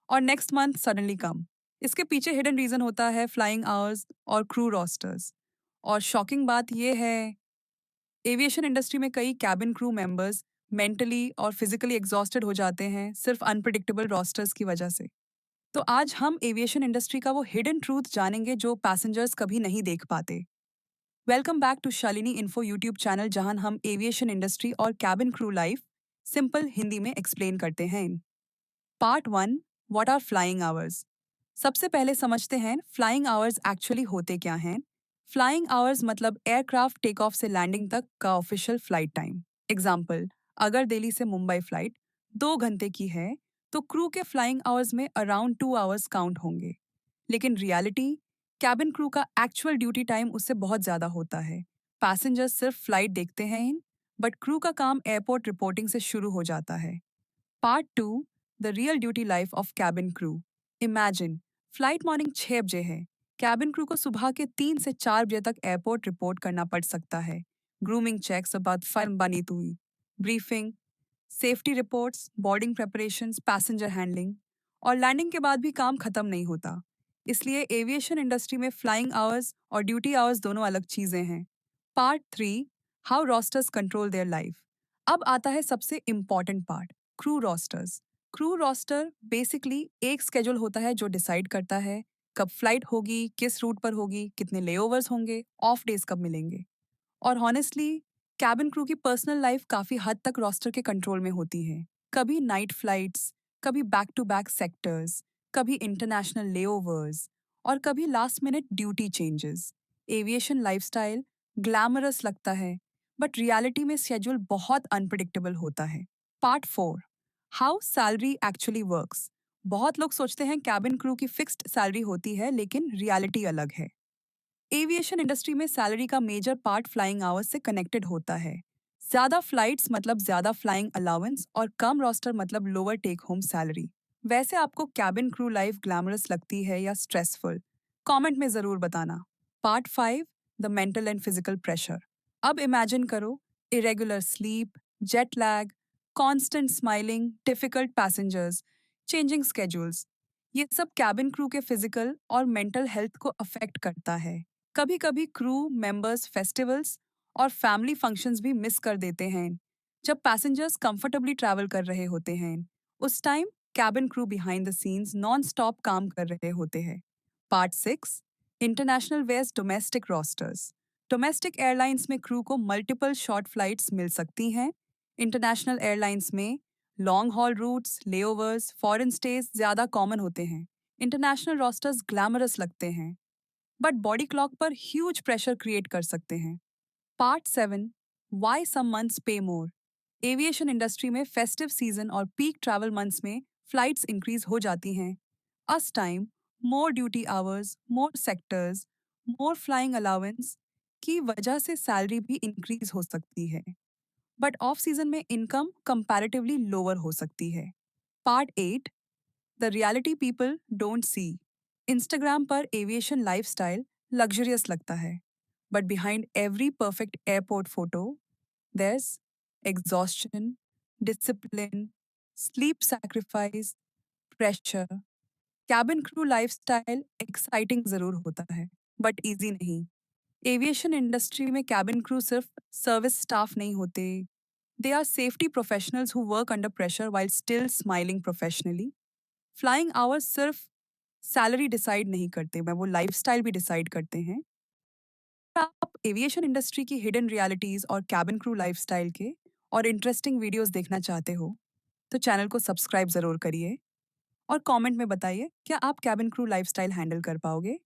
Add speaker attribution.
Speaker 1: और next month suddenly कम। इसके पीछे हिडन रीजन होता है फ्लाइंग आवर्स और क्रू रोस्टर्स। और शॉकिंग बात यह है, एविएशन इंडस्ट्री में कई कैबिन क्रू मेंबर्स मेंटली और फिजिकली एग्जॉस्टेड हो जाते हैं सिर्फ अनप्रिडिक्टेबल रोस्टर्स की वजह से। तो आज हम एविएशन इंडस्ट्री का वो हिडन ट्रूथ जानेंगे जो पैसेंजर्स कभी नहीं देख पाते। Welcome back to Shalini info YouTube channel, जहां हम एविएशन इंडस्ट्री और cabin crew life simple Hindi में एक्सप्लेन करते हैं। Part one, what are flying hours. सबसे पहले समझते हैं फ्लाइंग आवर्स एक्चुअली होते क्या हैं। फ्लाइंग आवर्स मतलब एयरक्राफ्ट टेक ऑफ से लैंडिंग तक का ऑफिशियल फ्लाइट टाइम। एग्जाम्पल, अगर दिल्ली से मुंबई फ्लाइट 2 घंटे की है तो क्रू के फ्लाइंग आवर्स में अराउंड 2 आवर्स काउंट होंगे। लेकिन रियलिटी, कैबिन क्रू का एक्चुअल ड्यूटी टाइम उससे बहुत ज़्यादा होता है। पैसेंजर्स सिर्फ फ्लाइट देखते हैं, बट क्रू का काम एयरपोर्ट रिपोर्टिंग से शुरू हो जाता है। Part two, the real duty life of cabin crew. Imagine, flight morning 6 बजे है। कैबिन क्रू को सुबह के 3 से 4 बजे तक एयरपोर्ट रिपोर्ट करना पड़ सकता है। ग्रूमिंग चेक्स अबाउट फर्म बनी हुई, briefing, safety reports, boarding preparations, passenger handling. और लैंडिंग के बाद भी काम खत्म नहीं होता। इसलिए एविएशन इंडस्ट्री में फ्लाइंग आवर्स और ड्यूटी आवर्स दोनों अलग चीजें हैं। Part three, how rosters control their life. अब आता है सबसे important part, crew rosters. Crew roster basically एक स्केड्यूल होता है जो डिसाइड करता है कब फ्लाइट होगी, किस रूट पर होगी, कितने लेओवर्स होंगे, ऑफ डेज कब मिलेंगे। और हॉनेस्टली, कैबिन क्रू की पर्सनल लाइफ काफ़ी हद तक रोस्टर के कंट्रोल में होती है। कभी नाइट फ्लाइट्स, कभी बैक टू बैक सेक्टर्स, कभी इंटरनेशनल लेओवर्स, और कभी last minute duty changes. Aviation lifestyle glamorous लगता है, बट रियलिटी में शेड्यूल बहुत अनप्रिडिक्टेबल होता है। Part four, how salary actually works. बहुत लोग सोचते हैं कैबिन क्रू की फिक्स्ड सैलरी होती है, लेकिन रियलिटी अलग है। एविएशन इंडस्ट्री में सैलरी का मेजर पार्ट फ्लाइंग आवर्स से कनेक्टेड होता है। ज्यादा फ्लाइट्स मतलब ज्यादा फ्लाइंग अलाउंस, और कम रोस्टर मतलब लोअर टेक होम सैलरी। वैसे आपको कैबिन क्रू लाइफ ग्लैमरस लगती है या स्ट्रेसफुल? कमेंट में जरूर बताना। Part five, the mental and physical pressure. अब इमेजिन करो, irregular sleep, jet lag, constant smiling, difficult passengers, changing schedules. ये सब कैबिन क्रू के फिजिकल और मेंटल हेल्थ को अफेक्ट करता है। कभी कभी क्रू मेंबर्स फेस्टिवल्स और फैमिली फंक्शंस भी मिस कर देते हैं जब पैसेंजर्स कंफर्टेबली ट्रैवल कर रहे होते हैं। उस time cabin crew behind the scenes non stop काम कर रहे होते हैं। Part six, international versus domestic rosters. Domestic airlines में क्रू को मल्टीपल शॉर्ट फ्लाइट्स मिल सकती हैं। इंटरनेशनल एयरलाइंस में long haul routes, layovers, foreign stays ज़्यादा कॉमन होते हैं। इंटरनेशनल रोस्टर्स ग्लैमरस लगते हैं, बट बॉडी क्लॉक पर ह्यूज प्रेशर क्रिएट कर सकते हैं। Part seven, why some months pay more. Aviation industry में फेस्टिव सीजन और पीक ट्रैवल मंथ्स में फ्लाइट्स इंक्रीज हो जाती हैं। अस time, more duty hours, more sectors, more flying allowance की वजह से सैलरी भी इंक्रीज हो सकती है, बट ऑफ सीजन में इनकम कंपैरेटिवली लोअर हो सकती है। Part eight, the reality people don't see. Instagram पर एविएशन लाइफस्टाइल लग्जरियस लगता है, but behind every perfect airport photo there's exhaustion, discipline, sleep sacrifice, pressure. Cabin crew lifestyle exciting जरूर होता है, बट इजी नहीं। एविएशन इंडस्ट्री में cabin crew सिर्फ service staff नहीं होते, they are safety professionals who work under pressure while still smiling professionally. Flying hours सिर्फ salary decide नहीं करते, मैं वो लाइफस्टाइल भी डिसाइड करते हैं। आप एविएशन इंडस्ट्री की हिडन रियलिटीज और कैबिन क्रू लाइफस्टाइल के और इंटरेस्टिंग वीडियोस देखना चाहते हो तो चैनल को सब्सक्राइब जरूर करिए और कमेंट में बताइए क्या आप कैबिन क्रू लाइफस्टाइल हैंडल कर पाओगे।